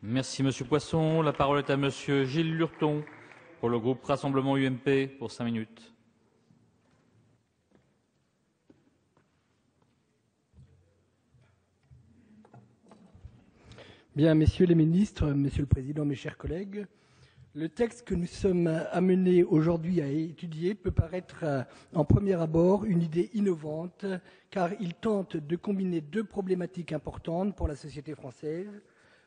Merci Monsieur Poisson. La parole est à Monsieur Gilles Lurton pour le groupe Rassemblement UMP pour 5 minutes. Bien, messieurs les ministres, monsieur le président, mes chers collègues, le texte que nous sommes amenés aujourd'hui à étudier peut paraître en premier abord une idée innovante car il tente de combiner deux problématiques importantes pour la société française,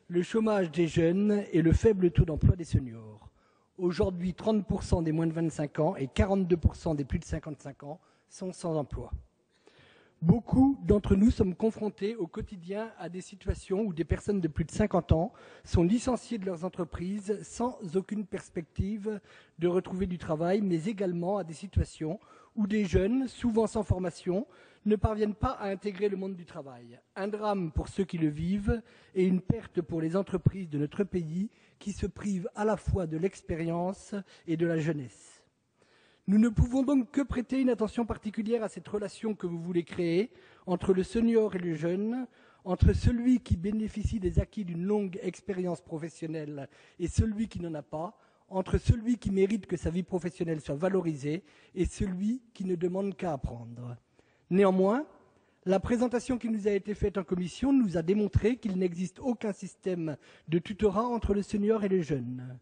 le chômage des jeunes et le faible taux d'emploi des seniors. Aujourd'hui, 30% des moins de 25 ans et 42% des plus de 55 ans sont sans emploi. Beaucoup d'entre nous sommes confrontés au quotidien à des situations où des personnes de plus de 50 ans sont licenciées de leurs entreprises sans aucune perspective de retrouver du travail, mais également à des situations où des jeunes, souvent sans formation, ne parviennent pas à intégrer le monde du travail. Un drame pour ceux qui le vivent et une perte pour les entreprises de notre pays qui se privent à la fois de l'expérience et de la jeunesse. Nous ne pouvons donc que prêter une attention particulière à cette relation que vous voulez créer entre le senior et le jeune, entre celui qui bénéficie des acquis d'une longue expérience professionnelle et celui qui n'en a pas, entre celui qui mérite que sa vie professionnelle soit valorisée et celui qui ne demande qu'à apprendre. Néanmoins, la présentation qui nous a été faite en commission nous a démontré qu'il n'existe aucun système de tutorat entre le senior et le jeune.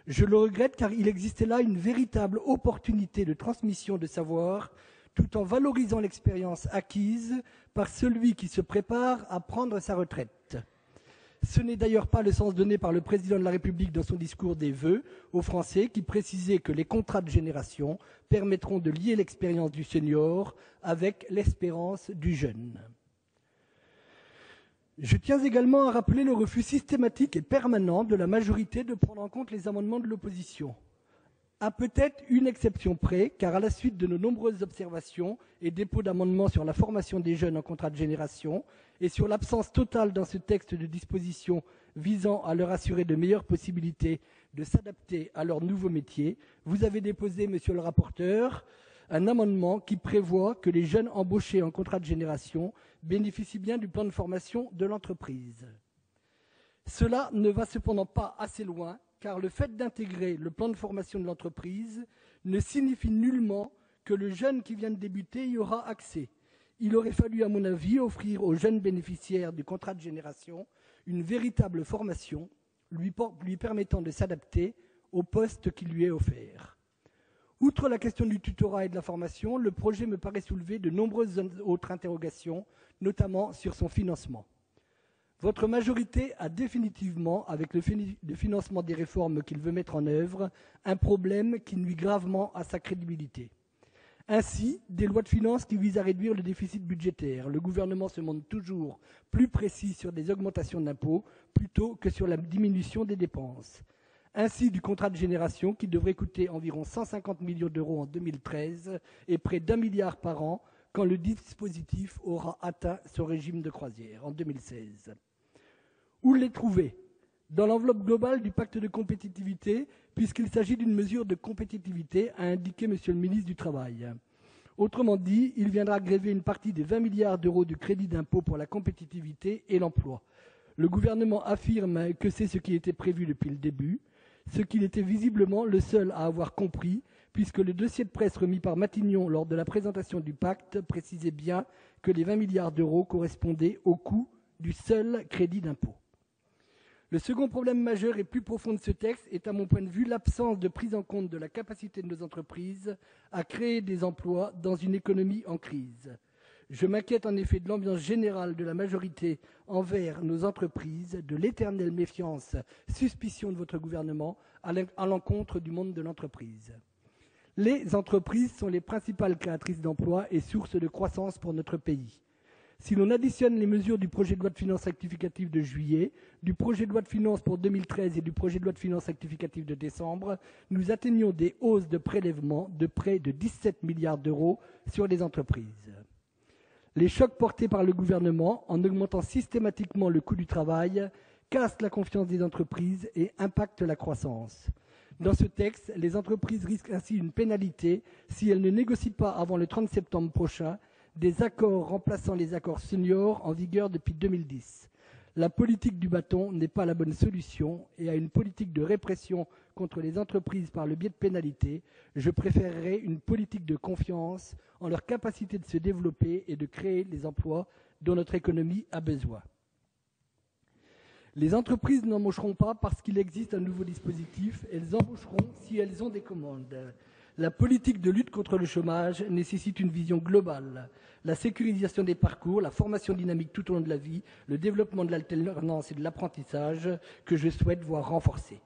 Je le regrette car il existait là une véritable opportunité de transmission de savoir tout en valorisant l'expérience acquise par celui qui se prépare à prendre sa retraite. Ce n'est d'ailleurs pas le sens donné par le président de la République dans son discours des vœux aux Français qui précisait que les contrats de génération permettront de lier l'expérience du senior avec l'espérance du jeune. Je tiens également à rappeler le refus systématique et permanent de la majorité de prendre en compte les amendements de l'opposition. À peut-être une exception près, car à la suite de nos nombreuses observations et dépôts d'amendements sur la formation des jeunes en contrat de génération et sur l'absence totale dans ce texte de dispositions visant à leur assurer de meilleures possibilités de s'adapter à leur nouveau métier, vous avez déposé, monsieur le rapporteur, un amendement qui prévoit que les jeunes embauchés en contrat de génération bénéficient bien du plan de formation de l'entreprise. Cela ne va cependant pas assez loin, car le fait d'intégrer le plan de formation de l'entreprise ne signifie nullement que le jeune qui vient de débuter y aura accès. Il aurait fallu, à mon avis, offrir aux jeunes bénéficiaires du contrat de génération une véritable formation lui permettant de s'adapter au poste qui lui est offert. Outre la question du tutorat et de la formation, le projet me paraît soulever de nombreuses autres interrogations, notamment sur son financement. Votre majorité a définitivement, avec le financement des réformes qu'il veut mettre en œuvre, un problème qui nuit gravement à sa crédibilité. Ainsi, des lois de finances qui visent à réduire le déficit budgétaire. Le gouvernement se montre toujours plus précis sur des augmentations d'impôts plutôt que sur la diminution des dépenses. Ainsi, du contrat de génération qui devrait coûter environ 150 millions d'euros en 2013 et près d'1 milliard par an quand le dispositif aura atteint son régime de croisière en 2016. Où les trouver? Dans l'enveloppe globale du pacte de compétitivité, puisqu'il s'agit d'une mesure de compétitivité, a indiqué Monsieur le ministre du Travail. Autrement dit, il viendra gréver une partie des 20 milliards d'euros du crédit d'impôt pour la compétitivité et l'emploi. Le gouvernement affirme que c'est ce qui était prévu depuis le début, ce qu'il était visiblement le seul à avoir compris, puisque le dossier de presse remis par Matignon lors de la présentation du pacte précisait bien que les 20 milliards d'euros correspondaient au coût du seul crédit d'impôt. Le second problème majeur et plus profond de ce texte est, à mon point de vue, l'absence de prise en compte de la capacité de nos entreprises à créer des emplois dans une économie en crise. Je m'inquiète en effet de l'ambiance générale de la majorité envers nos entreprises, de l'éternelle méfiance, suspicion de votre gouvernement à l'encontre du monde de l'entreprise. Les entreprises sont les principales créatrices d'emplois et sources de croissance pour notre pays. Si l'on additionne les mesures du projet de loi de finances rectificative de juillet, du projet de loi de finances pour 2013 et du projet de loi de finances rectificative de décembre, nous atteignons des hausses de prélèvements de près de 17 milliards d'euros sur les entreprises. Les chocs portés par le gouvernement, en augmentant systématiquement le coût du travail, cassent la confiance des entreprises et impactent la croissance. Dans ce texte, les entreprises risquent ainsi une pénalité si elles ne négocient pas avant le 30 septembre prochain des accords remplaçant les accords seniors en vigueur depuis 2010. La politique du bâton n'est pas la bonne solution et à une politique de répression contre les entreprises par le biais de pénalités, je préférerais une politique de confiance en leur capacité de se développer et de créer les emplois dont notre économie a besoin. Les entreprises n'embaucheront pas parce qu'il existe un nouveau dispositif, elles embaucheront si elles ont des commandes. La politique de lutte contre le chômage nécessite une vision globale. La sécurisation des parcours, la formation dynamique tout au long de la vie, le développement de l'alternance et de l'apprentissage que je souhaite voir renforcés.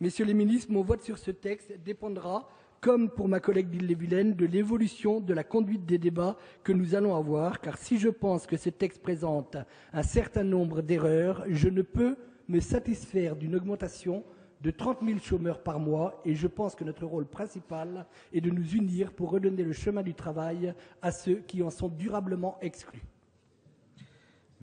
Messieurs les ministres, mon vote sur ce texte dépendra, comme pour ma collègue d'Ille-et-Vilaine, de l'évolution de la conduite des débats que nous allons avoir, car si je pense que ce texte présente un certain nombre d'erreurs, je ne peux me satisfaire d'une augmentation de 30 000 chômeurs par mois et je pense que notre rôle principal est de nous unir pour redonner le chemin du travail à ceux qui en sont durablement exclus.